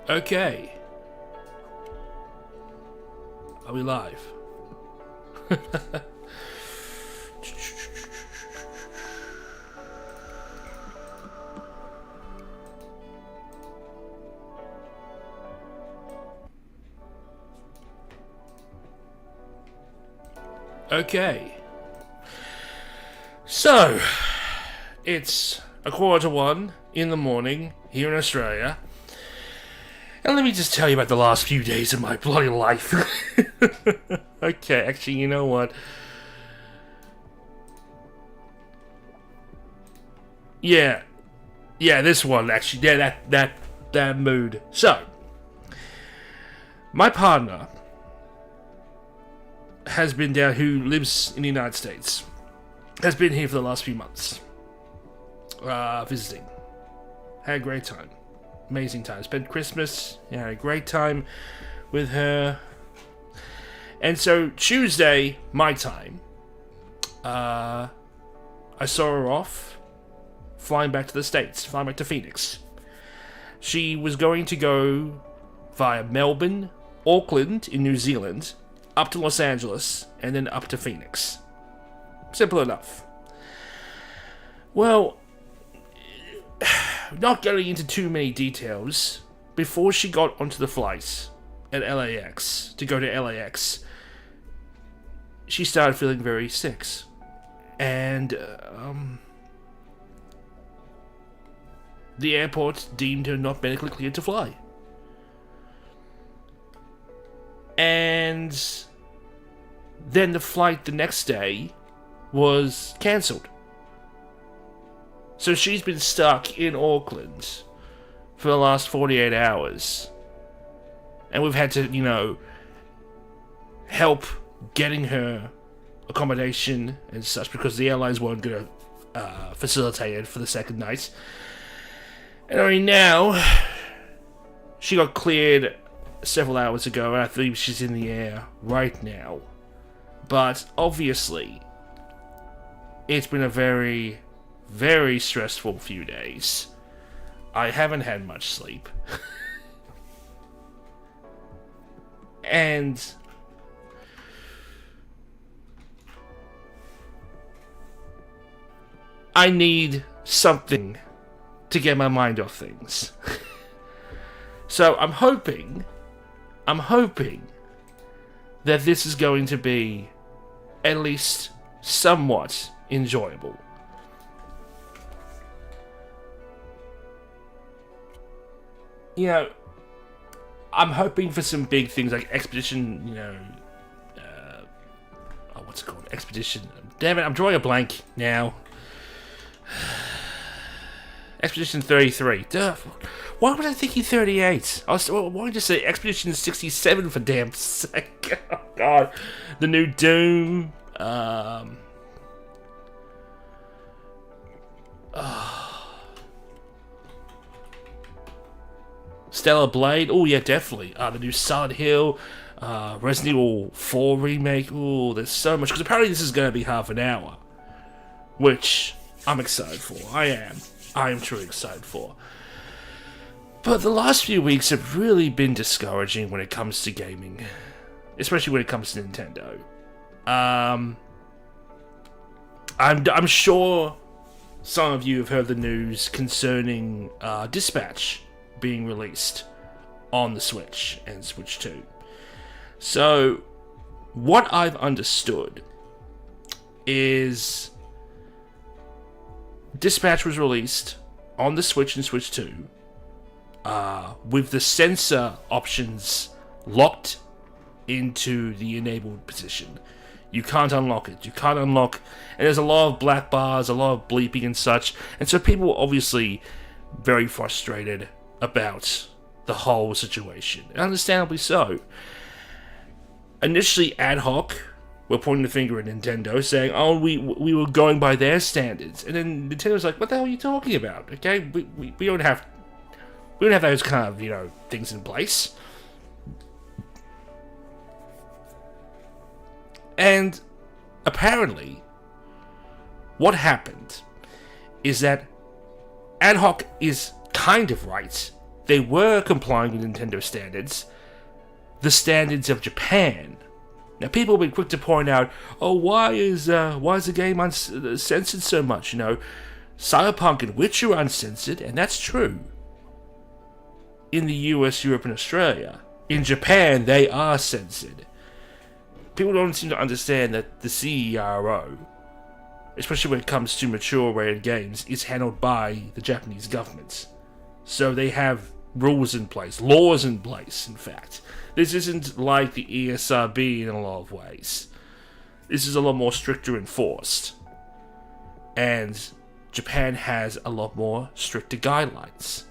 Okay. Are we live? Okay. So, it's 1:15 in the morning here in Australia. And let me just tell you about the last few days of my bloody life. Okay, actually, you know what? Yeah, this one actually. Yeah, that mood. So, my partner has been down, who lives in the United States, has been here for the last few months, visiting. Had a great time. Amazing time. Spent Christmas, had a great time with her. And so Tuesday, my time, I saw her off, flying back to the States, flying back to Phoenix. She was going to go via Melbourne, Auckland in New Zealand, up to Los Angeles, and then up to Phoenix. Simple enough. Well, not going into too many details, before she got onto the flight at LAX, to go to LAX, she started feeling very sick. And, the airport deemed her not medically cleared to fly. And then the flight the next day was cancelled. So she's been stuck in Auckland for the last 48 hours. And we've had to, help getting her accommodation and such, because the airlines weren't going to facilitate it for the second night. And only now, she got cleared several hours ago, and I believe she's in the air right now. But obviously, it's been a very, very stressful few days. I haven't had much sleep. And I need something to get my mind off things. So I'm hoping that this is going to be at least somewhat enjoyable. I'm hoping for some big things like Expedition, what's it called? Expedition. Damn it, I'm drawing a blank now. Expedition 33. Duh. Why was I thinking 38? Why did I just say Expedition 67 for damn sake? Oh, God. The new Doom. Stellar Blade. Oh, yeah, definitely. The new Silent Hill. Resident Evil 4 remake. Oh, there's so much. Because apparently this is going to be half an hour. Which I'm excited for. I am truly excited for. But the last few weeks have really been discouraging when it comes to gaming. Especially when it comes to Nintendo. I'm sure some of you have heard the news concerning Dispatch being released on the Switch and Switch 2. So, what I've understood is Dispatch was released on the Switch and Switch 2 with the sensor options locked into the enabled position. You can't unlock it. You can't unlock... And there's a lot of black bars, a lot of bleeping and such. And so people were obviously very frustrated about the whole situation. And understandably so. Initially, Ad Hoc were pointing the finger at Nintendo, saying, oh, we were going by their standards. And then Nintendo's like, what the hell are you talking about? Okay, we don't have those kind of, things in place. And apparently, what happened is that Ad Hoc is kind of right they were complying with Nintendo standards, the standards of Japan. Now, people will be quick to point out, oh, why is the game uncensored so much? Cyberpunk and Witcher are uncensored, and that's true. In the US, Europe, and Australia. In Japan, they are censored. People don't seem to understand that the CERO, especially when it comes to mature-rated games, is handled by the Japanese government. So they have rules in place, laws in place, in fact. This isn't like the ESRB in a lot of ways. This is a lot more stricter enforced. And Japan has a lot more stricter guidelines.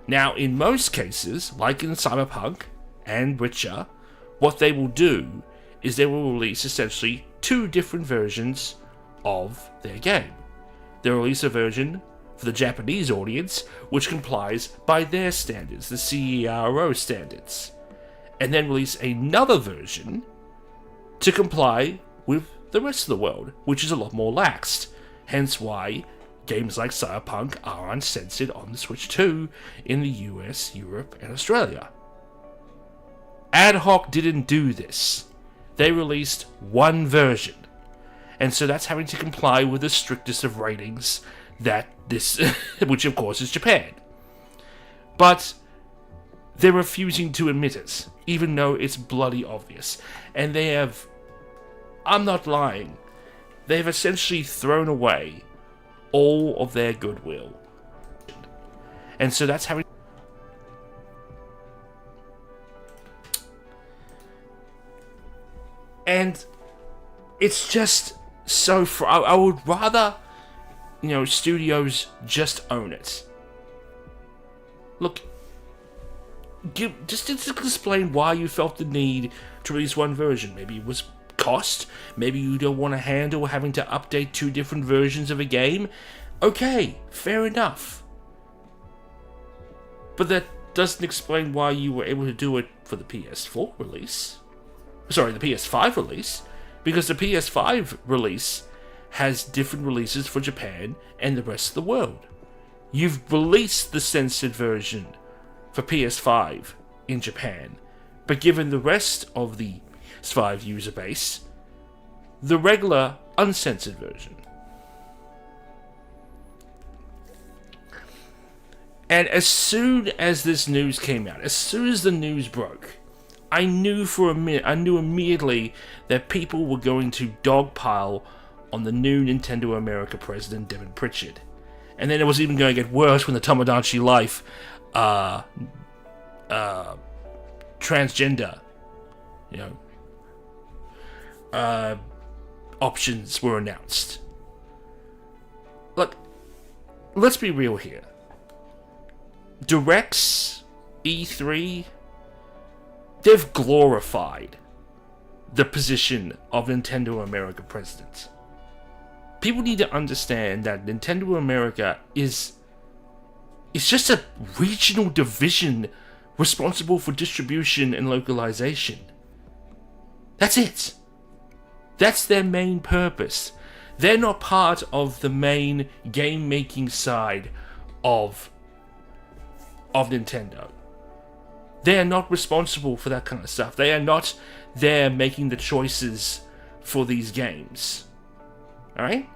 Now, in most cases, like in Cyberpunk and Witcher, what they will do is they will release essentially 2 different versions of their game. They'll release a version for the Japanese audience, which complies by their standards, the CERO standards, and then release another version to comply with the rest of the world, which is a lot more laxed. Hence why games like Cyberpunk are uncensored on the Switch 2 in the US, Europe, and Australia. Ad Hoc didn't do this. They released one version, and so that's having to comply with the strictest of ratings that this, which of course is Japan. But they're refusing to admit it, even though it's bloody obvious. And they have, I'm not lying, they've essentially thrown away all of their goodwill. And so that's having... And it's just so... I would rather, studios just own it. Look, just explain why you felt the need to release one version. Maybe it was cost. Maybe you don't want to handle having to update 2 different versions of a game. Okay, fair enough. But that doesn't explain why you were able to do it for the PS4 release. Sorry, the PS5 release. Because the PS5 release has different releases for Japan and the rest of the world. You've released the censored version for PS5 in Japan, but given the rest of the PS5 user base, the regular uncensored version. And as soon as this news came out, as soon as the news broke, I knew immediately that people were going to dogpile on the new Nintendo America president, Devin Pritchard. And then it was even going to get worse when the Tomodachi Life transgender options were announced. Look, let's be real here. Directs, E3, they've glorified the position of Nintendo America president. People need to understand that Nintendo America is just a regional division responsible for distribution and localization. That's it. That's their main purpose. They're not part of the main game-making side of Nintendo. They are not responsible for that kind of stuff. They are not there making the choices for these games. Alright?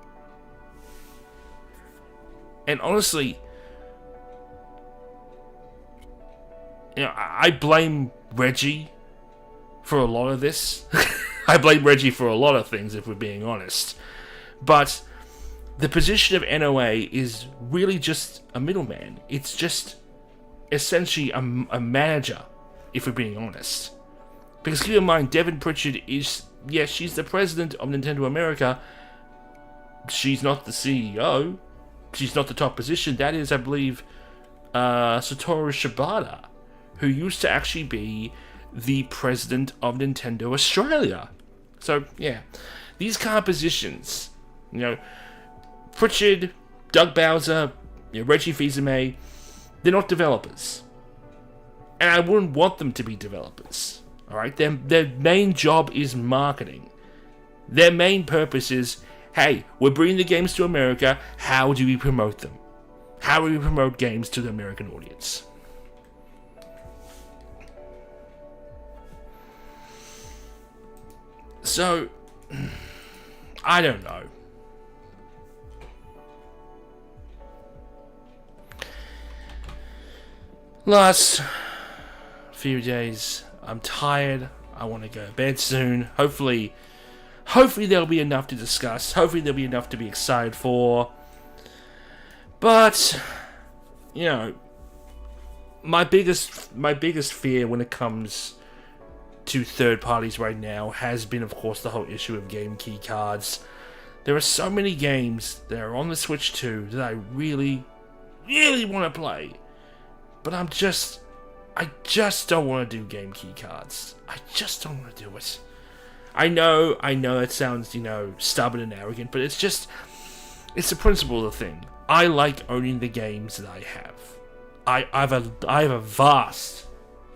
And honestly, I blame Reggie for a lot of this. I blame Reggie for a lot of things, if we're being honest. But the position of NOA is really just a middleman. It's just essentially a manager, if we're being honest. Because keep in mind, Devin Pritchard is, yes, she's the president of Nintendo America. She's not the CEO. She's not the top position. That is, I believe, Satoru Shibata, who used to actually be the president of Nintendo Australia. So, yeah. These kind of positions, Pritchard, Doug Bowser, Reggie Fils-Aimé, they're not developers. And I wouldn't want them to be developers. Alright? Their main job is marketing. Their main purpose is, hey, we're bringing the games to America, how do we promote them? How do we promote games to the American audience? So, I don't know. Last few days, I'm tired. I want to go to bed soon. Hopefully there'll be enough to discuss. Hopefully there'll be enough to be excited for. But, you know, my biggest fear when it comes to third parties right now has been, of course, the whole issue of game key cards. There are so many games that are on the Switch 2 that I really, really want to play. But I just don't want to do game key cards. I just don't want to do it. I know it sounds, you know, stubborn and arrogant, but it's the principle of the thing. I like owning the games that I have. I have a vast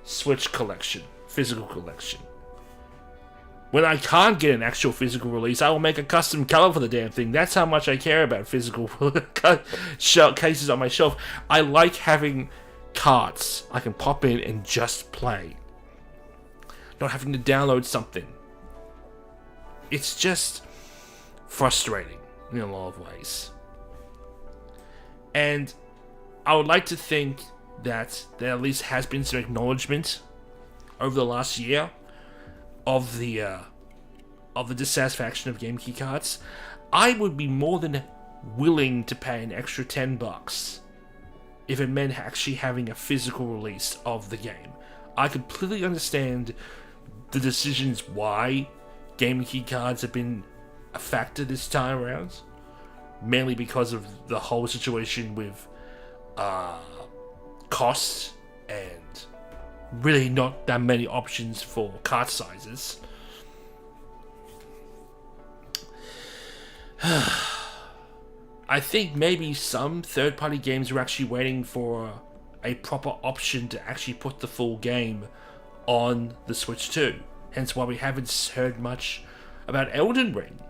Switch collection, physical collection. When I can't get an actual physical release, I will make a custom cover for the damn thing. That's how much I care about physical cases on my shelf. I like having cards I can pop in and just play. Not having to download something. It's just frustrating in a lot of ways. And I would like to think that there at least has been some acknowledgement over the last year of the dissatisfaction of game key cards. I would be more than willing to pay an extra $10 if it meant actually having a physical release of the game. I completely understand the decisions why game key cards have been a factor this time around, mainly because of the whole situation with costs and really not that many options for card sizes. I think maybe some third-party games are actually waiting for a proper option to actually put the full game on the Switch 2. Hence why we haven't heard much about Elden Ring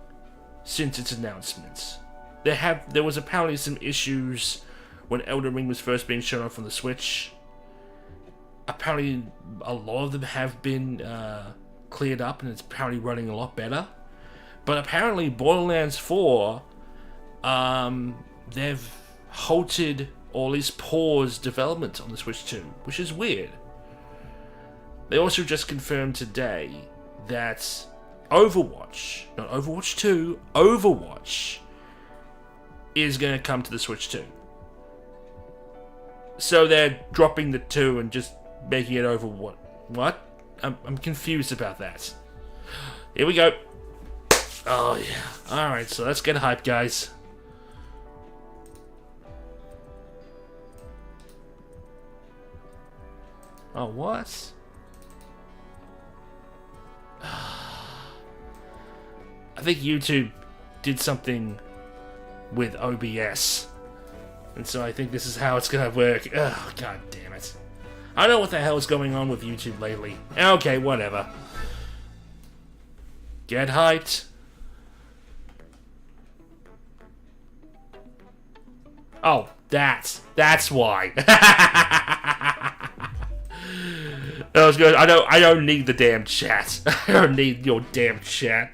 since its announcement. There was apparently some issues when Elden Ring was first being shown off on the Switch. Apparently a lot of them have been cleared up and it's apparently running a lot better. But apparently Borderlands 4, they've halted or at least paused development on the Switch 2, which is weird. They also just confirmed today that Overwatch, not Overwatch 2, Overwatch is going to come to the Switch 2. So they're dropping the 2 and just making it Overwatch. What? I'm confused about that. Here we go. Oh yeah. Alright, so let's get hyped, guys. Oh, what? I think YouTube did something with OBS. And so I think this is how it's gonna work. Oh, god damn it. I don't know what the hell is going on with YouTube lately. Okay, whatever. Get hyped. Oh, that's why. That was good. I don't need the damn chat. I don't need your damn chat.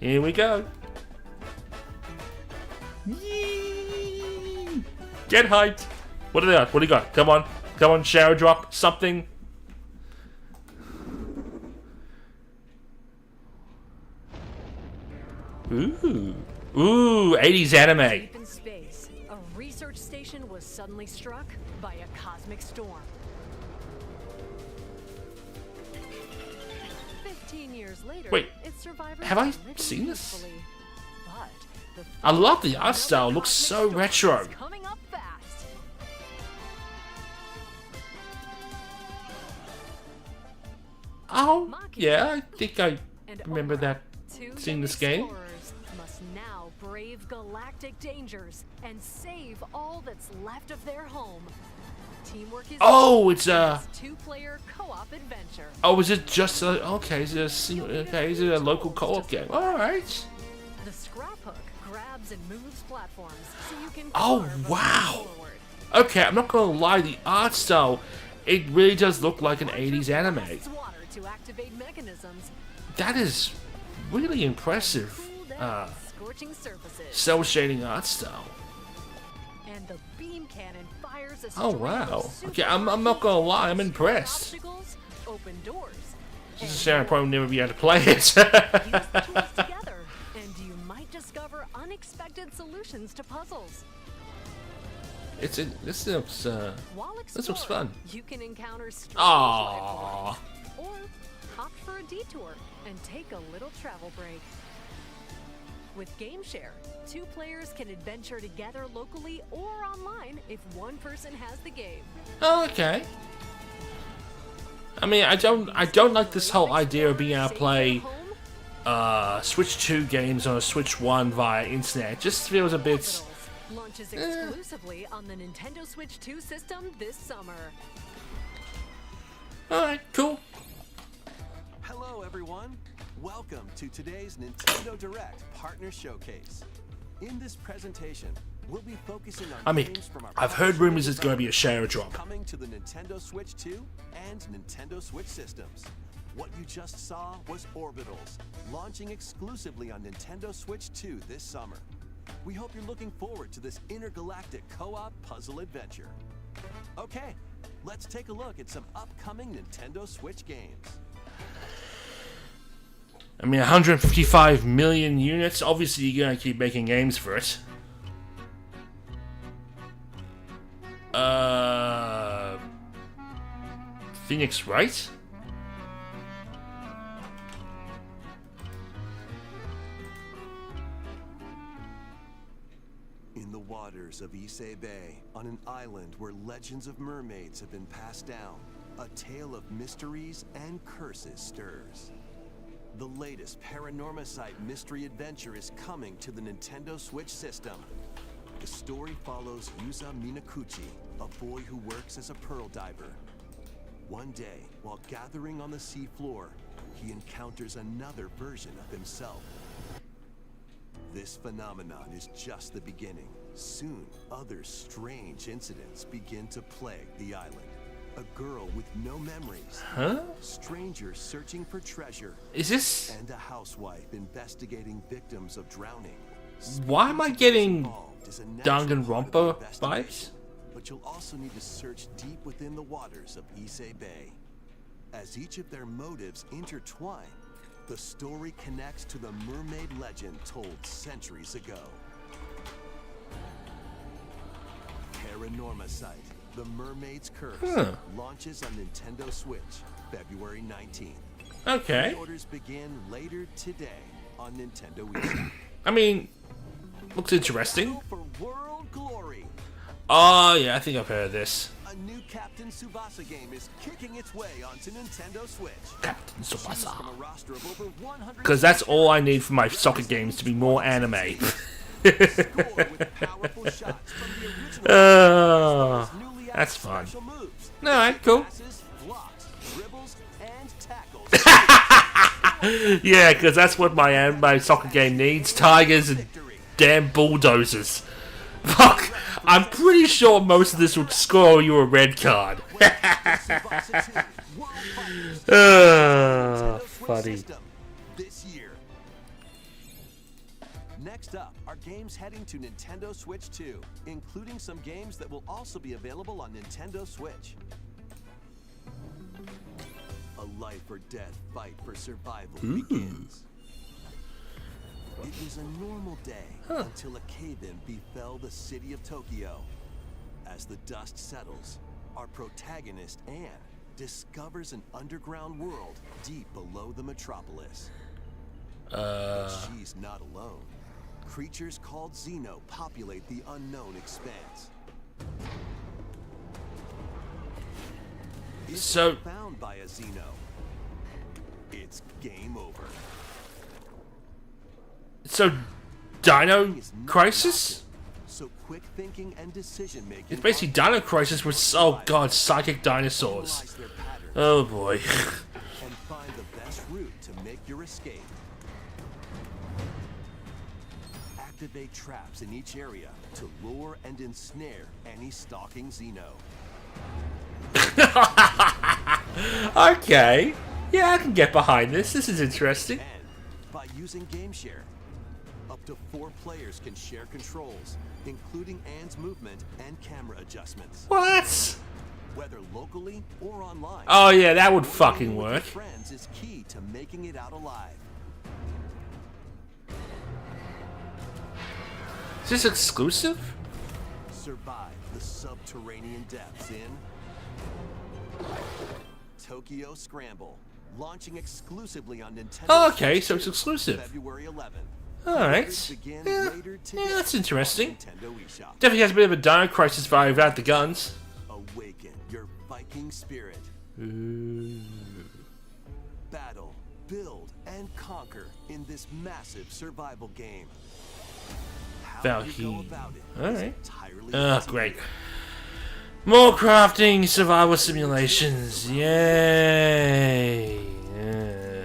Here we go. Yee! Get hyped. What do they got? What do you got? Come on, shower drop something. Ooh, 80s anime. Deep in space, a research station was suddenly struck by a cosmic storm. 15 years later, wait, its survivors have I are living seen this? peacefully. But I love the art style. It looks so retro. coming up fast. Oh, yeah, I think I And remember that. Two Seeing young this game? explorers must now brave galactic dangers and save all that's left of their home. Teamwork is Oh, key it's in this two-player co-op adventure. Oh, is it just a... Okay, is it a local co-op game? Alright. The scraphook grabs and moves platforms so you can Oh, carve wow. forward. Okay, I'm not gonna lie, the art style, it really does look like an 80s anime. Water to activate mechanisms. That is really impressive. Cool down scorching surfaces. Cell shading art style. And the beam cannon fires a Oh stream wow. of super Okay, I'm not gonna lie, I'm high-speed impressed. obstacles, open doors. This is and saying I more. probably never be able to play it. Use the tools together, and you might discover unexpected solutions to puzzles. This looks While this looks exploring, fun. you can encounter strange Aww. life forms, or opt for a detour and take a little travel break. With GameShare, 2 players can adventure together locally or online if one person has the game. Oh, okay. I mean, I don't like this whole idea of being able to play Switch 2 games on a Switch 1 via internet. It just feels a bit. Orbitals launches exclusively on the Nintendo Switch 2 system this summer. Alright, cool. Hello, everyone. Welcome to today's Nintendo Direct Partner Showcase. In this presentation, we'll be focusing on I mean, games from our I've heard rumors it's going to be a share drop. coming to the Nintendo Switch 2 and Nintendo Switch systems. What you just saw was Orbitals, launching exclusively on Nintendo Switch 2 this summer. We hope you're looking forward to this intergalactic co-op puzzle adventure. Okay, let's take a look at some upcoming Nintendo Switch games. I mean, 155 million units. Obviously, you're gonna keep making games for it. Phoenix Wright? In the waters of Issei Bay, on an island where legends of mermaids have been passed down, a tale of mysteries and curses stirs. The latest Paranormacite mystery adventure is coming to the Nintendo Switch system. The story follows Yuza Minakuchi, a boy who works as a pearl diver. One day, while gathering on the seafloor, he encounters another version of himself. This phenomenon is just the beginning. Soon, other strange incidents begin to plague the island. A girl with no memories, Huh? strangers searching for treasure, Is this... and a housewife investigating victims of drowning. Why am I Species getting involved is a natural Danganronpa part of the vibes? investigation, but you'll also need to search deep within the waters of Issei Bay. As each of their motives intertwine, the story connects to the mermaid legend told centuries ago. Paranormacite, The Mermaid's Curse, Huh. launches on Nintendo Switch, February 19th. Okay. Pre-orders begin later today on Nintendo Wii. I mean, looks interesting. Go for world glory. Oh, yeah, I think I've heard of this. A new Captain Tsubasa game is kicking its way onto Nintendo Switch. Captain Choose from Tsubasa. a roster of over 100 Because that's all I need for my soccer games to be more anime. Score with powerful shots from the original as well as newly added That's fun. special moves. Alright, cool. Passes, blocks, dribbles, and tackles. Yeah, because that's what my soccer game needs. Tigers and Victory. damn bulldozers. Fuck, I'm pretty sure most of this would score you a red card. Tsubasa 2, World Fighters, Nintendo Switch Funny. system this year. Next up are games heading to Nintendo Switch 2, including some games that will also be available on Nintendo Switch. A life or death fight for survival begins. It was a normal day until a cave-in befell the city of Tokyo. As the dust settles, our protagonist, Anne, discovers an underground world deep below the metropolis. But she's not alone. Creatures called Xeno populate the unknown expanse. If So- you're found by a Xeno, it's game over. So, Dino It's not Crisis? an option, so quick thinking and decision making. It's basically Dino Crisis with, oh god, psychic dinosaurs. Analyze their patterns Oh boy. and find the best route to make your escape. Activate traps in each area to lure and ensnare any stalking Xeno. Okay. Yeah, I can get behind this. This is interesting. And by using GameShare, up to 4 players can share controls, including Anne's movement and camera adjustments. What? Whether locally or online. Oh yeah, that would fucking playing with your work. friends is key to making it out alive. Is this exclusive? Survive the subterranean depths in Tokyo Scramble, launching exclusively on Nintendo. Oh, okay, Switch so it's 2, exclusive. February 11th. Alright. Begin Yeah, later yeah, that's today interesting. on Nintendo eShop. Definitely has a bit of a Dino Crisis vibe without the guns. Awaken your Viking spirit. Battle, build, and conquer in this massive survival game. How you go Valheim. about it is Alright. entirely Oh, up to great. you. More crafting survival simulations. Yay. Yeah.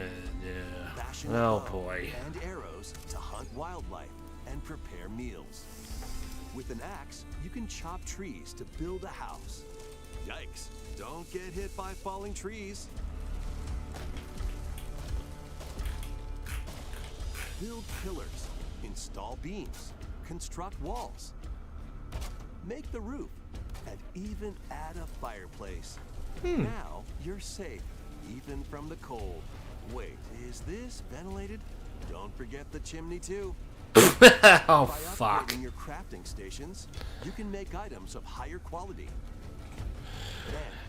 Fashion Oh bow boy. and arrows to hunt wildlife and prepare meals. With an axe, you can chop trees to build a house. Yikes! Don't get hit by falling trees. Build pillars, install beams, construct walls, make the roof, and even add a fireplace. Now you're safe, even from the cold. Wait, is this ventilated? Don't forget the chimney too. Oh By fuck. upgrading your crafting stations, you can make items of higher quality.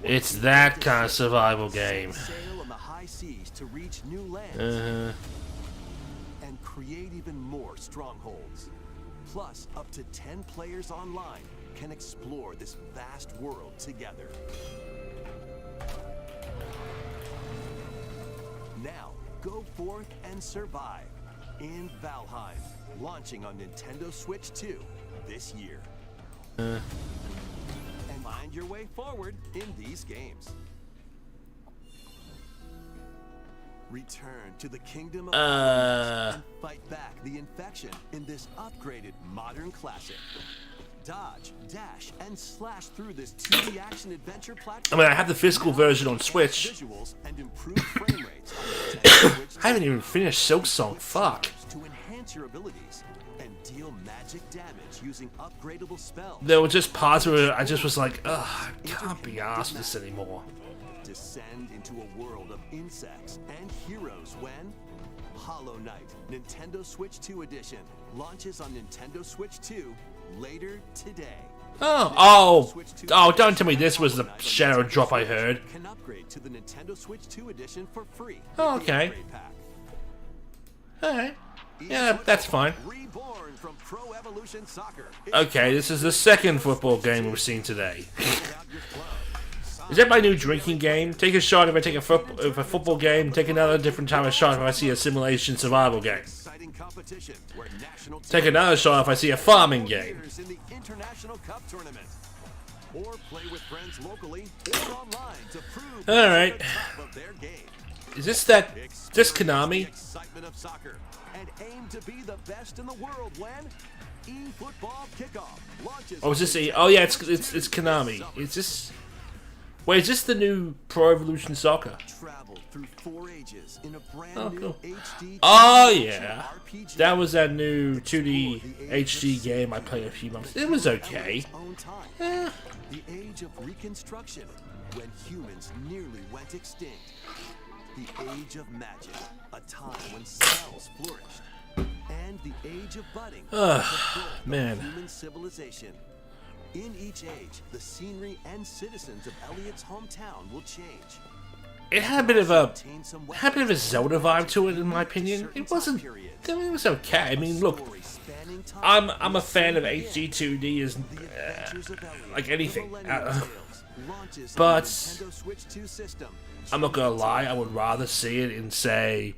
Then, It's that kind of survival set game. sail on the high seas to reach new lands and create even more strongholds. Plus, up to 10 players online can explore this vast world together. Now, go forth and survive in Valheim, launching on Nintendo Switch 2 this year. And find your way forward in these games. Return to the kingdom of and fight back the infection in this upgraded modern classic. Dodge, dash, and slash through this 2D action adventure I platform. mean, I have the physical version on Switch. Visuals and improved frame rates on the Nintendo Switch I haven't even finished Silk Song. with Fuck. charms to enhance your abilities and deal magic damage using upgradable spells. There were just parts where I just was like, ugh, I can't be asked this anymore. Descend into a world of insects and heroes when Hollow Knight Nintendo Switch 2 Edition launches on Nintendo Switch 2 later today. Oh, don't tell me this was the shadow drop I heard. Can upgrade to the Nintendo Switch 2 Edition for free. Oh, with the okay. upgrade pack. Alright. Yeah, that's fine. Reborn from Pro Evolution Soccer. Okay, this is the second football game we've seen today. Check out your club. Is that my new drinking game? Take a shot if I take a football game, take another different time of shot if I see a simulation survival game. Exciting competition where national Take another shot if I see a farming game. in the International Cup tournament. Or play with friends locally or online to prove Alright. they're the top of their game. Is this that... this Experience Konami? the excitement of soccer and aim to be the best in the world when eFootball Kickoff launches. Oh, is this on a... oh yeah, it's Konami. Is this... wait, is this the new Pro Evolution Soccer? Travel through 4 ages in a brand Oh, new cool. HD Oh action yeah. RPG. That was that new 2D HD game I played a few months. It was okay. Own time. Eh. The age of Reconstruction, when humans nearly went extinct. The age of magic, a time when spells flourished. And the age of budding, the birth of man. human civilization. In each age, the scenery and citizens of Elliot's hometown will change. It had a bit of a... Obtain some it had a bit of a Zelda vibe to it, in my opinion. It wasn't... I mean, it was okay. I mean, look, stories spanning time. I'm a fan of HD 2D as The Adventures of Elliot, like anything. the Millennium Tales, launches on but- the Nintendo Switch 2 system. I'm not gonna lie, I would rather see it in, say...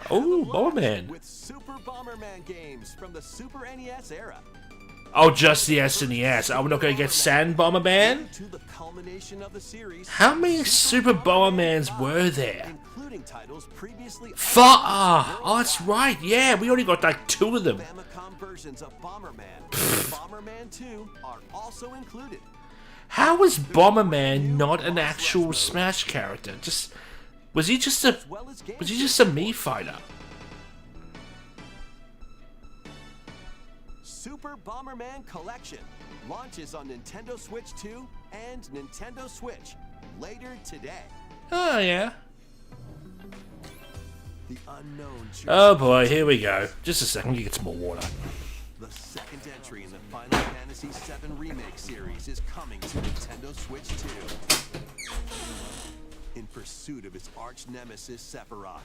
oh, Bomberman. With Super Bomberman games from the Super NES era. Oh, just the SNES. I'm not gonna get Sand Bomberman? To the culmination of the series. How many Super Bombermans were there? Including titles previously Oh, that's right. Yeah, we only got like 2 of them. Famicom versions of Bomberman and Bomberman 2 are also included. How is Bomberman not an actual Smash character? Just Was he just a Mii fighter? Super Bomberman Collection launches on Nintendo Switch 2 and Nintendo Switch later today. Oh yeah. The unknown. Oh boy, here we go. Just a second, we get some more water. The second entry in the Final Fantasy VII Remake series is coming to Nintendo Switch 2. In pursuit of his arch nemesis Sephiroth,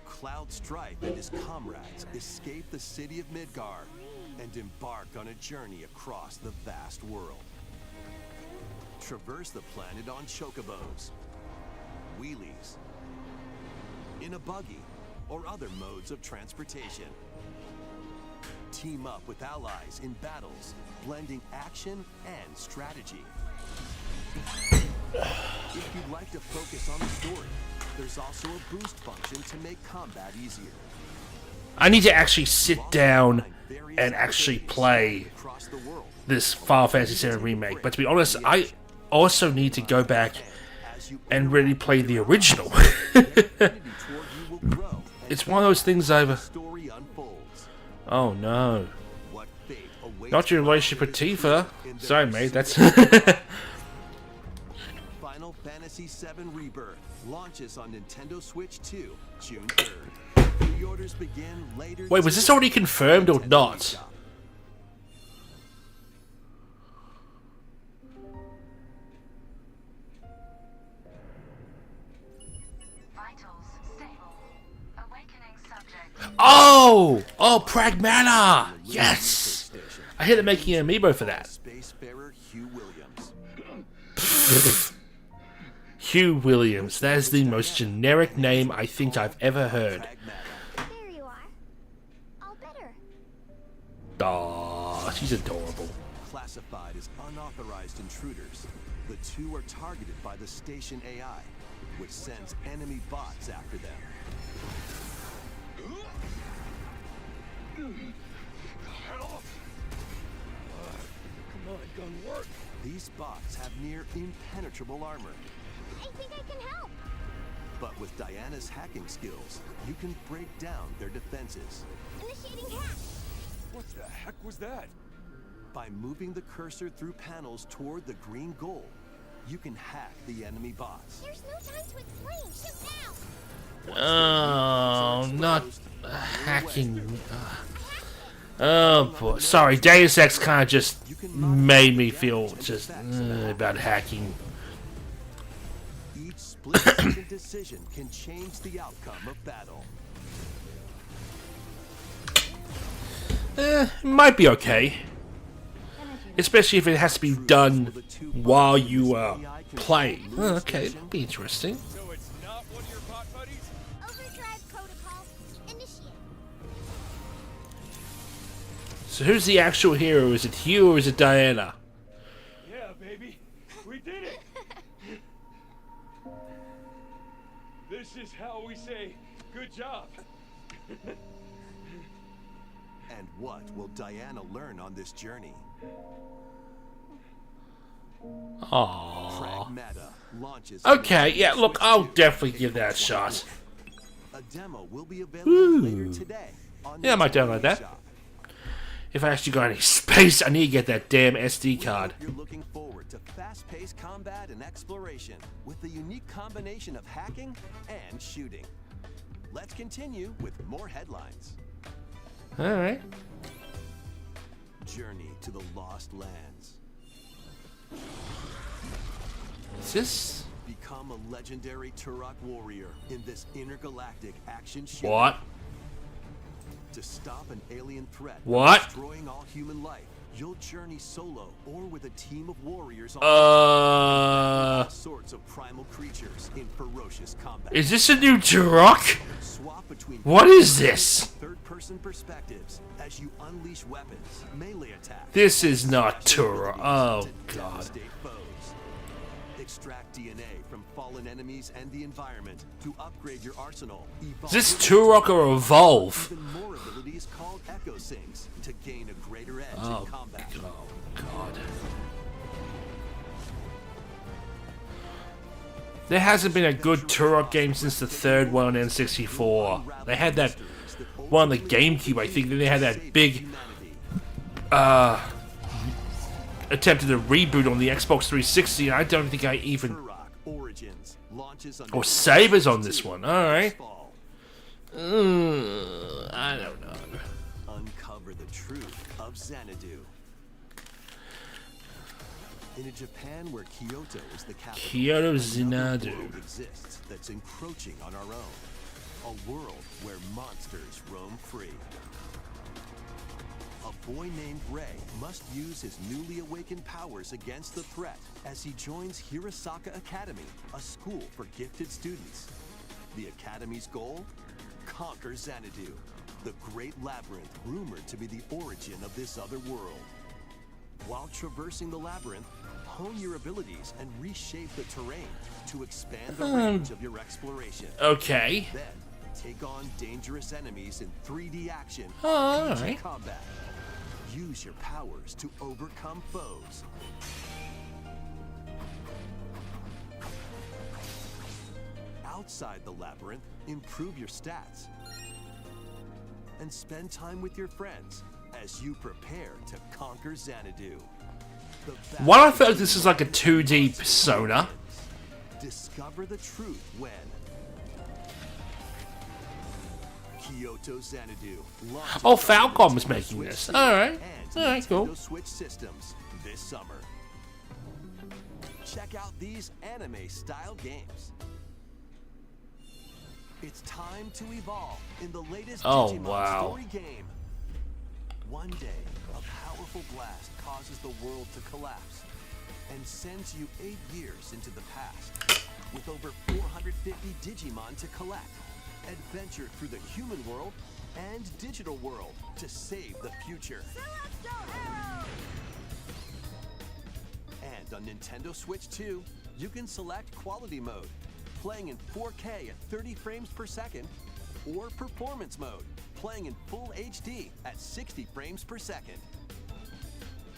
Cloud Strife and his comrades escape the city of Midgar and embark on a journey across the vast world. Traverse the planet on chocobos, wheelies, in a buggy, or other modes of transportation. Team up with allies in battles, blending action and strategy. If you'd like to focus on the story, there's also a boost function to make combat easier. I need to actually sit down and actually play this Final Fantasy VII Remake. But to be honest, I also need to go back and really play the original. It's one of those things I've... Oh no. Not your relationship with Tifa. Sorry mate, that's... Final Fantasy VII Rebirth launches on Nintendo Switch 2, June 3rd. Pre-orders begin later. Wait, was this already confirmed or not? Oh! Oh, Pragmata! Yes! I hear they're making an amiibo for that. Spacefarer Hugh Williams. Hugh Williams. That is the most generic name I think I've ever heard. There you are. All better. Aww, she's adorable. Classified as unauthorized intruders, the two are targeted by the station AI, which sends enemy bots after them. Come on, gun work. These bots have near impenetrable armor. I think I can help. But with Diana's hacking skills, you can break down their defenses. Initiating hack. What the heck was that? By moving the cursor through panels toward the green goal, you can hack the enemy bots. There's no time to explain. Shoot now. Oh, not hacking. Oh boy, sorry. Deus Ex kind of just made me feel just about hacking. Each split-second decision can change the outcome of battle. Might be okay, especially if it has to be done while you are playing. Oh, okay, that'd be interesting. So it's not one of your pot buddies? Overdrive protocol. Initiate. So who's the actual hero? Is it Hugh or is it Diana? Yeah, baby. We did it. This is how we say good job. And what will Diana learn on this journey? Aww. Pragmata launches. Okay, yeah, look, I'll definitely give that a shot. A demo will be available later today. Yeah, I might download that. If I actually got any space, I need to get that damn SD card. You're looking forward to fast-paced combat and exploration with the unique combination of hacking and shooting. Let's continue with more headlines. Alright. Journey to the Lost Lands. Is this... Become a legendary Turok warrior in this intergalactic action shooting. What? To stop an alien threat What? destroying all human life, you'll journey solo or with a team of warriors on all sorts of primal creatures in ferocious combat. Is this a new Turok? Swap between What is this? third-person perspectives as you unleash weapons, melee attacks. This is not Turok. Oh, God. Devastate foes. Extract DNA from fallen enemies and the environment to upgrade your arsenal. Is this Turok or Evolve? Even more abilities called Echo Sinks to gain a greater edge Oh, in combat. God. There hasn't been a good Turok game since the third one on N64. They had that one on the GameCube, I think. Then they had that big attempted a reboot on the Xbox 360. And I don't think I even or Saber's on this one. All right. I don't know. Uncover the truth of Xanadu. In a Japan where Kyoto is the capital, Kyoto Xanadu. another world exists that's encroaching on our own. A world where monsters roam free. A boy named Ray must use his newly awakened powers against the threat as he joins Hirosaka Academy, a school for gifted students. The Academy's goal? Conquer Xanadu, the great labyrinth rumored to be the origin of this other world. While traversing the labyrinth, hone your abilities and reshape the terrain to expand the range of your exploration. Okay. Then, take on dangerous enemies in 3D action, all PG right. combat. Use your powers to overcome foes. Outside the labyrinth, improve your stats. And spend time with your friends as you prepare to conquer Xanadu. Why do I feel like this is like a 2D Persona? Discover the truth when Kyoto Xanadu. Oh, Falcom's making this. Alright. Alright, cool. Nintendo Switch systems this summer. Check out these anime-style games. It's time to evolve in the latest Digimon story game. One day, a powerful blast causes the world to collapse and sends you 8 years into the past. With over 450 Digimon to collect, adventure through the human world and digital world to save the future. And on Nintendo Switch 2, you can select Quality Mode, playing in 4K at 30 frames per second, or Performance Mode, playing in full HD at 60 frames per second.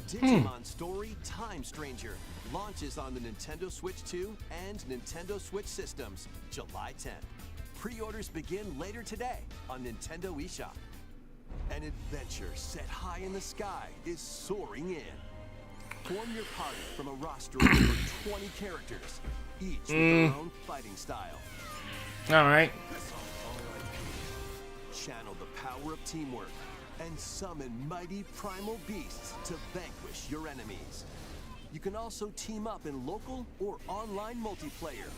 Digimon Story Time Stranger launches on the Nintendo Switch 2 and Nintendo Switch systems July 10th. Pre-orders begin later today on Nintendo eShop. An adventure set high in the sky is soaring in. Form your party from a roster of over 20 characters, each with their own fighting style. Alright. Channel the power of teamwork and summon mighty primal beasts to vanquish your enemies. You can also team up in local or online multiplayer.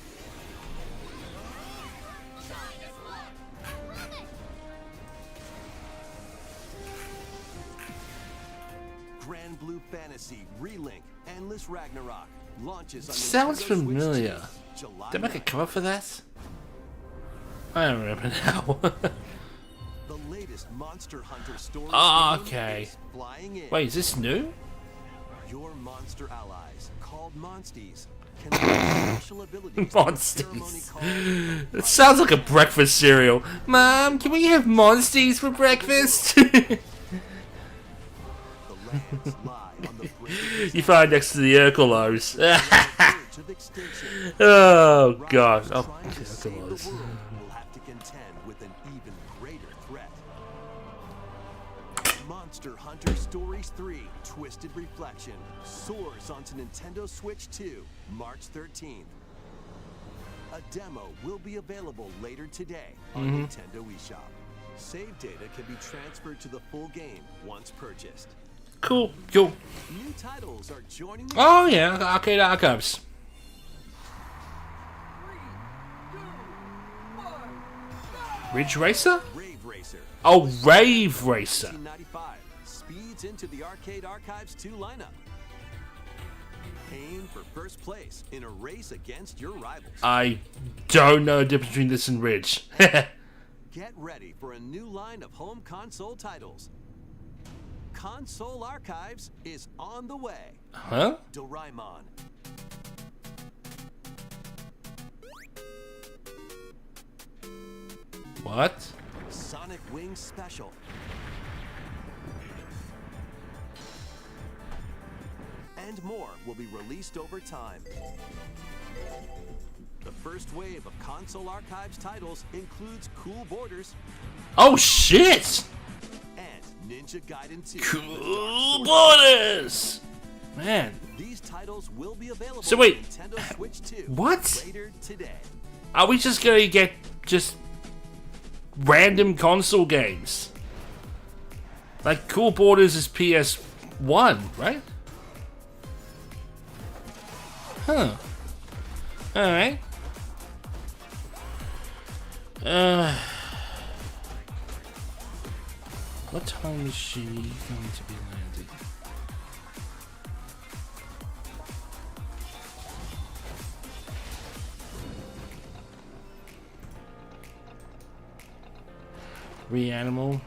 Grand Blue Fantasy Relink Endless Ragnarok launches on Sounds Nintendo Switch familiar. 2, July Did I make a 9th. cover for that? I don't remember now. The latest Monster Hunter story Ah, game okay. is flying in. Wait, is this new? Your monster allies, called Monsties, can learn special abilities. Monsties. It sounds like a breakfast cereal. Mom, can we have Monsties for breakfast? The lands lie on the brink of You find next to the Urkelos. the verge of extinction. Oh god. Oh, Trying to save the Urkelos. world will have to contend with an even greater threat. Monster Hunter Stories 3 Twisted Reflection soars onto Nintendo Switch 2 March 13th. A demo will be available later today on Nintendo eShop. Save data can be transferred to the full game once purchased. Cool, cool. New titles are joining the Oh yeah, Arcade Archives. Ridge Racer? Rave Racer. Oh, Rave Racer. 1995 speeds into the Arcade Archives 2 lineup. Aim for first place in a race against your rivals. I don't know the difference between this and Ridge. Get ready for a new line of home console titles. Console Archives is on the way. Huh? Doraemon. What? Sonic Wings Special. And more will be released over time. The first wave of console archives titles includes Cool Borders Oh shit! and Ninja Gaiden 2. Cool Borders! Man. These titles will be available So wait, on Nintendo Switch 2 what? later today. Are we just gonna get just random console games? Like Cool Borders is PS1, right? Huh. Alright. What time is she going to be landing? Reanimal.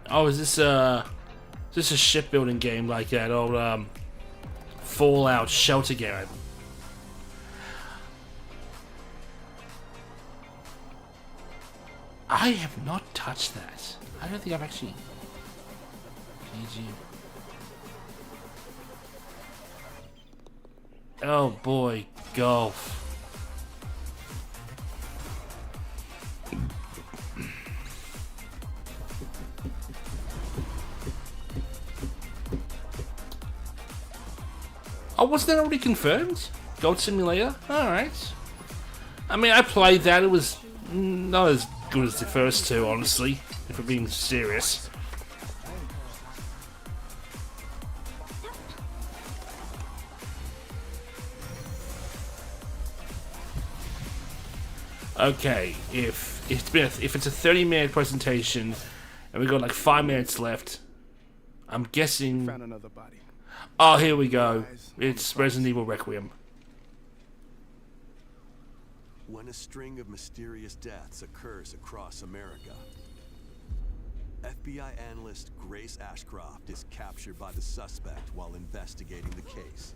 Oh, is this a shipbuilding game like that old Fallout Shelter game? I have not touched that. I don't think I've actually. PG. Oh boy, golf. Oh, wasn't that already confirmed? Gold Simulator? Alright. I mean, I played that. It was not as good as the first two, honestly, if we're being serious. Okay, if it's a 30-minute presentation and we got like 5 minutes left, I'm guessing. Found another body. Oh, here we go. It's Resident Evil Requiem. When a string of mysterious deaths occurs across America, FBI analyst Grace Ashcroft is captured by the suspect while investigating the case.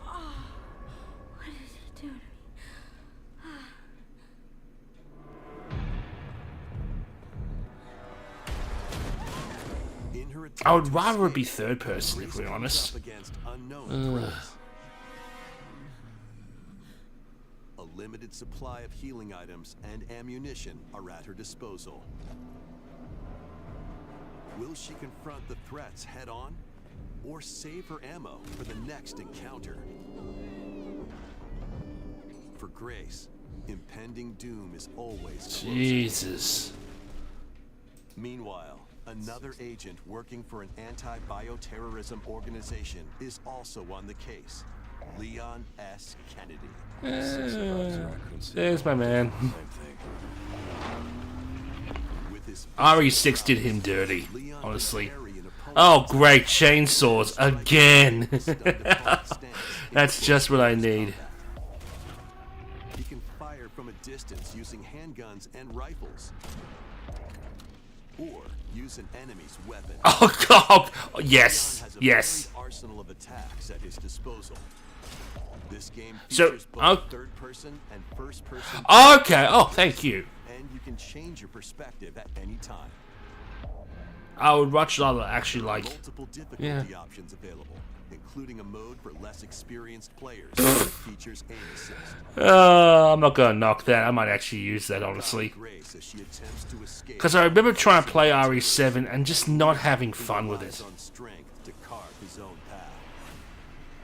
What did he do to me? In her attempt I would to rather it be escape, third person, if Grace we're comes honest. up against unknown threats. A limited supply of healing items and ammunition are at her disposal. Will she confront the threats head on, or save her ammo for the next encounter? For Grace, impending doom is always closer. Jesus. Meanwhile, another agent working for an anti-bioterrorism organization is also on the case. Leon S. Kennedy. There's my man. With his RE6 did him dirty, Leon can honestly. carry an opponent's Oh, great, chainsaws again. stunned opponent's stance That's in just what I close need. combat. He can fire from a distance using handguns and rifles, or use an enemy's weapon. Oh God! Leon Yes, has a yes. varied arsenal of attacks at his disposal. This game So, features both I'll- third person and first person, Okay. Oh, thank you. and you can change your perspective at any time. I would much rather actually like. Multiple difficulty Yeah. options available, including a mode for less experienced players that features aim assist. I'm not gonna knock that. I might actually use that honestly, Grace as she attempts to escape because I remember trying to play RE7 and just not having fun with relies it. on strength to carve his own path.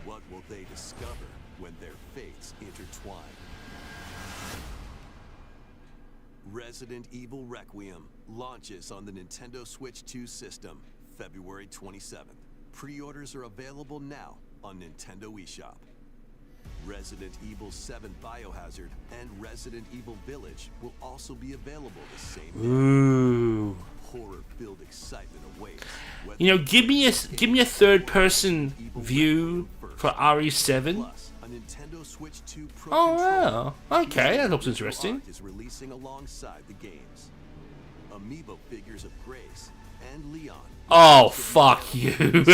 What will they discover when their fates intertwine? Resident Evil Requiem launches on the Nintendo Switch 2 system February 27th. Pre-orders are available now on Nintendo eShop. Resident Evil 7 Biohazard and Resident Evil Village will also be available the same day. Ooh. Horror-filled excitement awaits. You know, give me a third-person view for RE7. Plus, a Nintendo Switch 2 Pro Oh controller wow. Okay, that looks Digital interesting. art is releasing alongside the games. Amiibo figures of Grace and Leon. Oh fuck you.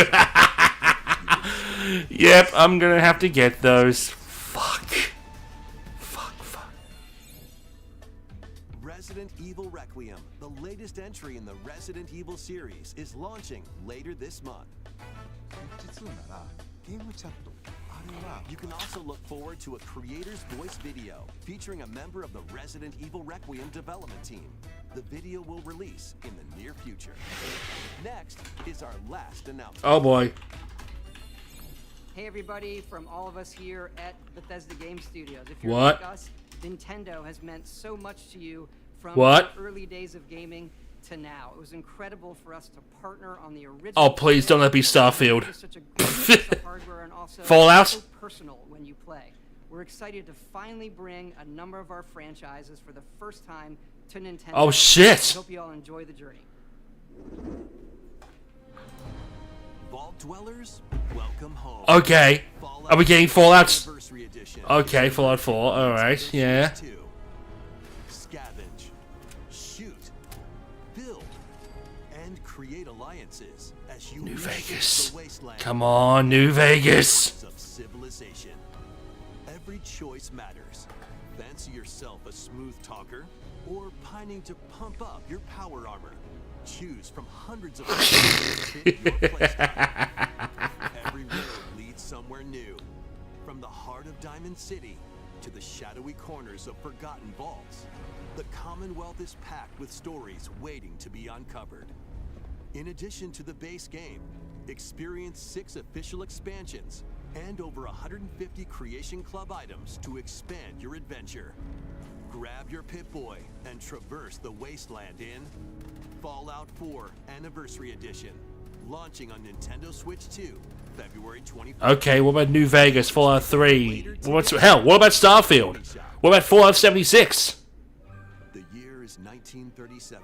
Yep, I'm gonna have to get those. Fuck. Resident Evil Requiem, the latest entry in the Resident Evil series, is launching later this month. You can also look forward to a creator's voice video featuring a member of the Resident Evil Requiem development team. The video will release in the near future. Next is our last announcement. Oh boy. Hey everybody, from all of us here at Bethesda Game Studios. If you're What? like us, Nintendo has meant so much to you from What? the early days of gaming to now. It was incredible for us to partner on the original. Oh, please don't let it be Starfield. It's such a great piece of hardware and also Fallout? so personal when you play. We're excited to finally bring a number of our franchises for the first time to Nintendo. Oh, shit. I hope you all enjoy the journey. Vault Dwellers, welcome home. Okay. Fallout Are we getting Fallout? Anniversary Edition. Okay, Fallout 4. Alright, yeah. Scavenge, shoot, build, and create alliances as you New reshape Vegas. the wasteland. Come on, New Vegas. Of civilization. Every choice matters. Fancy yourself a smooth talker or pining to pump up your power armor. Choose from hundreds of options to fit your playstyle. Every road leads somewhere new. From the heart of Diamond City to the shadowy corners of forgotten vaults, the Commonwealth is packed with stories waiting to be uncovered. In addition to the base game, experience 6 official expansions and over 150 Creation Club items to expand your adventure. Grab your Pip-Boy and traverse the wasteland in Fallout 4 Anniversary Edition, launching on Nintendo Switch 2, February 24th. Okay, what about New Vegas, Fallout 3? What about Starfield? What about Fallout 76? The year is 1937.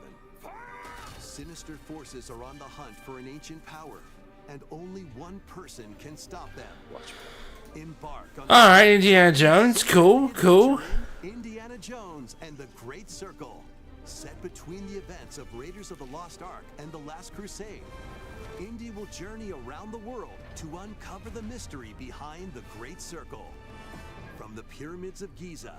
Sinister forces are on the hunt for an ancient power, and only one person can stop them. Embark on Alright, Indiana Jones. Cool, cool. Indiana Jones and the Great Circle, set between the events of Raiders of the Lost Ark and the Last Crusade. Indy will journey around the world to uncover the mystery behind the Great Circle. From the pyramids of Giza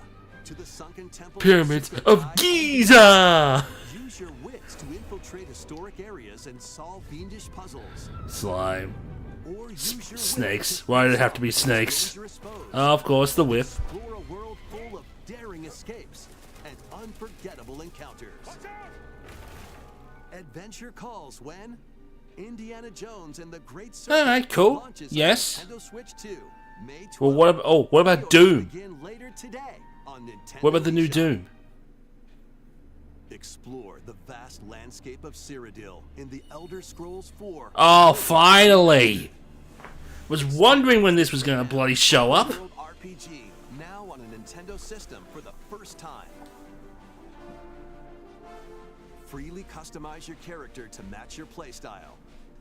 to the sunken temple Pyramids of Giza! Use your wits to infiltrate historic areas and solve fiendish puzzles. Slime. Or use your will Snakes. to Why did it have to be snakes? dangerous foes. Of course, the whip. Explore a world full of daring escapes and unforgettable encounters. Adventure calls when Indiana Jones and the Great Circle Alright, cool. launches on Yes. Nintendo Switch 2, May 12th. Well, what about Doom? Begin later today on Nintendo What about the new eShop. Doom? Explore the vast landscape of Cyrodiil in the Elder Scrolls 4. Oh, finally! Was wondering when this was gonna bloody show up. World RPG, now on a Nintendo system for the first time. Freely customize your character to match your playstyle.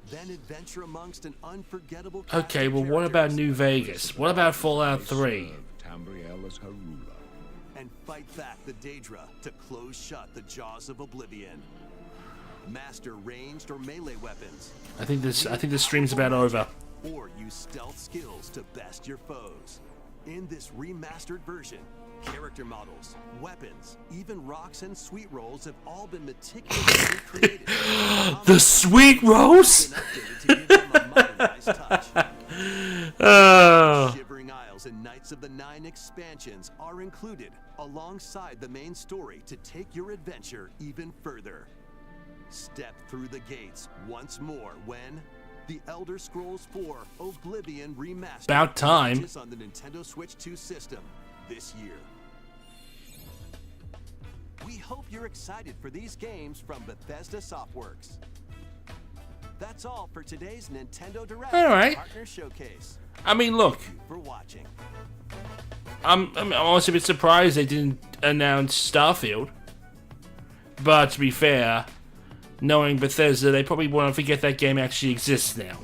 Then adventure amongst an unforgettable cast Okay, of well, what about characters New Vegas? What about Fallout 3? Tamriel as her ruler. and fight back the Daedra to close shut the jaws of oblivion. Master ranged or melee weapons. I think this stream's about over. Or use stealth skills to best your foes. In this remastered version, character models, weapons, even rocks and sweet rolls have all been meticulously created. The sweet rose? Been updated to give them a modernized touch. Oh. Shivering Isles and Knights of the Nine expansions are included alongside the main story to take your adventure even further. Step through the gates once more when The Elder Scrolls 4 Oblivion Remastered About time. launches on the Nintendo Switch 2 system this year. We hope you're excited for these games from Bethesda Softworks. That's all for today's Nintendo Direct All right. Partner Showcase. I mean, look, Thank you for watching. I'm also a bit surprised they didn't announce Starfield. But to be fair, knowing Bethesda, they probably want to forget that game actually exists now.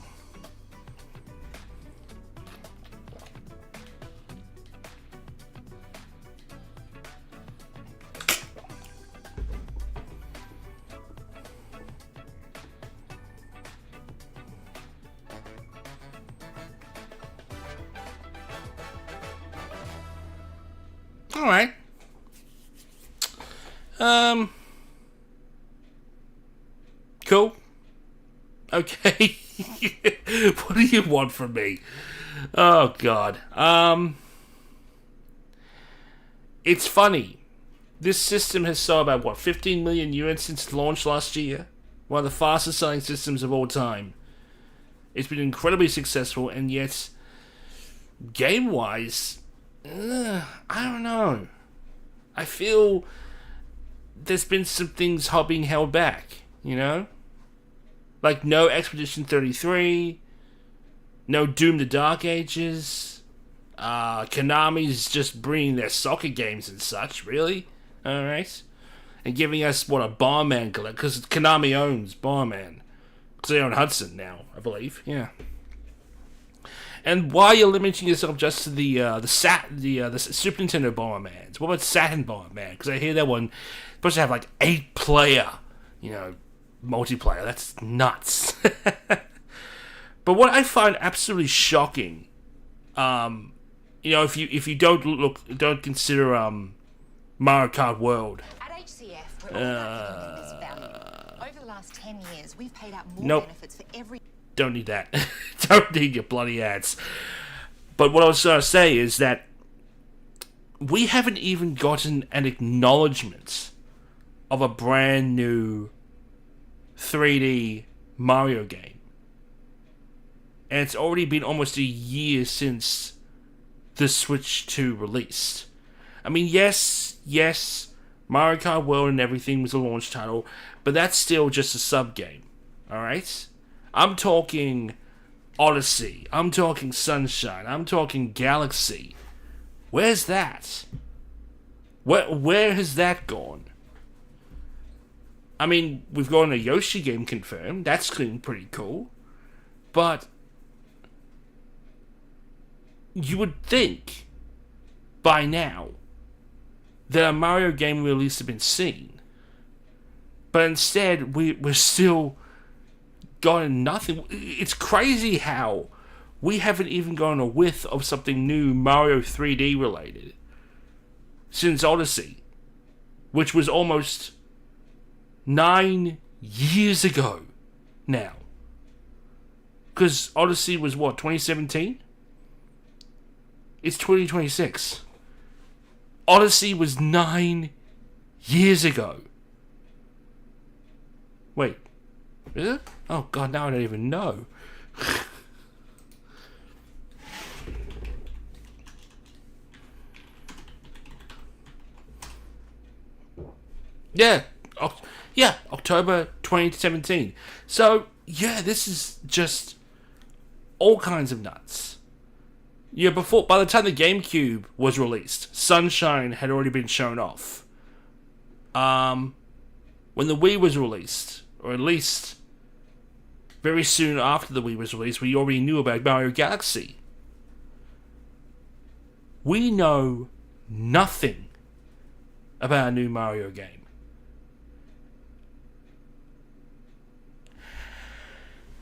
All right. Cool. Okay. What do you want from me? Oh God. It's funny. This system has sold about, what, 15 million units since launch last year? One of the fastest selling systems of all time. It's been incredibly successful, and yet, game-wise, I don't know. I feel there's been some things being held back, you know? Like no Expedition 33, no Doom the Dark Ages, Konami's just bringing their soccer games and such, really? Alright? And giving us, what, a Bomberman collection, because Konami owns Bomberman. Because they own Hudson now, I believe, yeah. And why are you limiting yourself just to the Super Nintendo Bombermans? What about Saturn Bomberman? Because I hear that one supposed to have like 8-player, you know, multiplayer. That's nuts. But what I find absolutely shocking, you know, if you don't consider Mario Kart World. At HCF, we're all about giving this value. Over the last 10 years, we've paid out more Nope. benefits for every... Don't need that. Don't need your bloody ads. But what I was going to say is that we haven't even gotten an acknowledgement of a brand new 3D Mario game. And it's already been almost a year since the Switch 2 released. I mean, yes, Mario Kart World and everything was a launch title, but that's still just a sub-game, alright? I'm talking Odyssey, I'm talking Sunshine, I'm talking Galaxy. Where's that? Where has that gone? I mean, we've got a Yoshi game confirmed, that's pretty cool, but you would think by now that a Mario game release had been seen. But instead, we're still gotten nothing. It's crazy how we haven't even gotten a whiff of something new Mario 3D related since Odyssey, which was almost 9 years ago now. Because Odyssey was what, 2017? It's 2026. Odyssey was 9 years ago. Wait, is it? Oh God, now I don't even know. Yeah, October 2017. So, yeah, this is just all kinds of nuts. Yeah, by the time the GameCube was released, Sunshine had already been shown off. When the Wii was released, or at least very soon after the Wii was released, we already knew about Mario Galaxy. We know nothing about a new Mario game.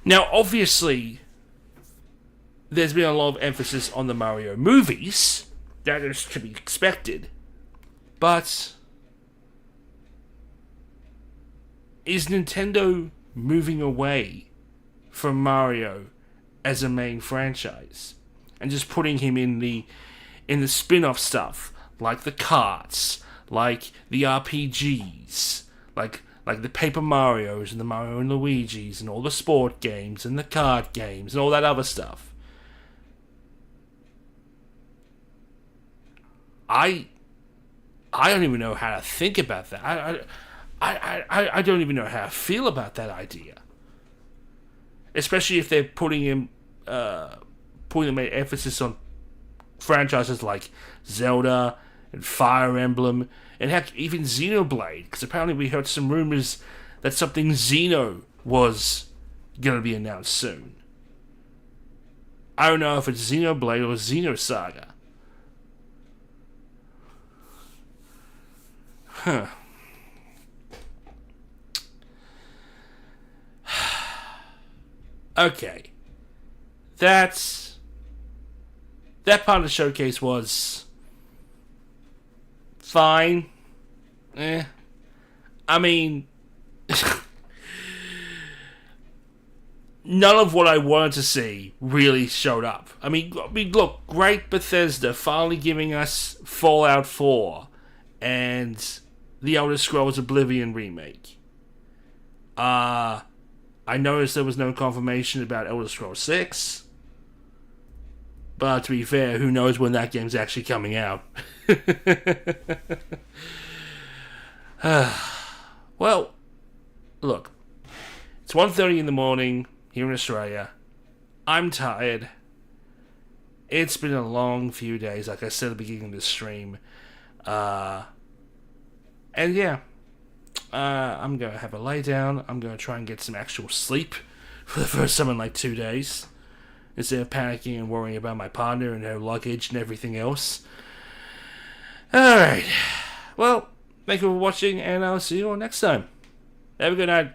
Now, obviously, there's been a lot of emphasis on the Mario movies. That is to be expected. But is Nintendo moving away from Mario as a main franchise and just putting him in the spin-off stuff, like the karts, like the RPGs, like the Paper Marios and the Mario and Luigi's and all the sport games and the card games and all that other stuff? I don't even know how to think about that. I don't even know how to feel about that idea. Especially if they're putting them emphasis on franchises like Zelda and Fire Emblem and heck, even Xenoblade, because apparently we heard some rumors that something Xeno was going to be announced soon. I don't know if it's Xenoblade or Xenosaga. Huh. Okay. That part of the showcase was fine. I mean, none of what I wanted to see really showed up. I mean, look, great Bethesda finally giving us Fallout 4 and the Elder Scrolls Oblivion remake. I noticed there was no confirmation about Elder Scrolls 6. But to be fair, who knows when that game's actually coming out. Well, look. It's 1:30 in the morning here in Australia. I'm tired. It's been a long few days, like I said at the beginning of this stream. And yeah. I'm going to have a lay down. I'm going to try and get some actual sleep for the first time in like 2 days. Instead of panicking and worrying about my partner and her luggage and everything else. Alright. Well, thank you for watching, and I'll see you all next time. Have a good night.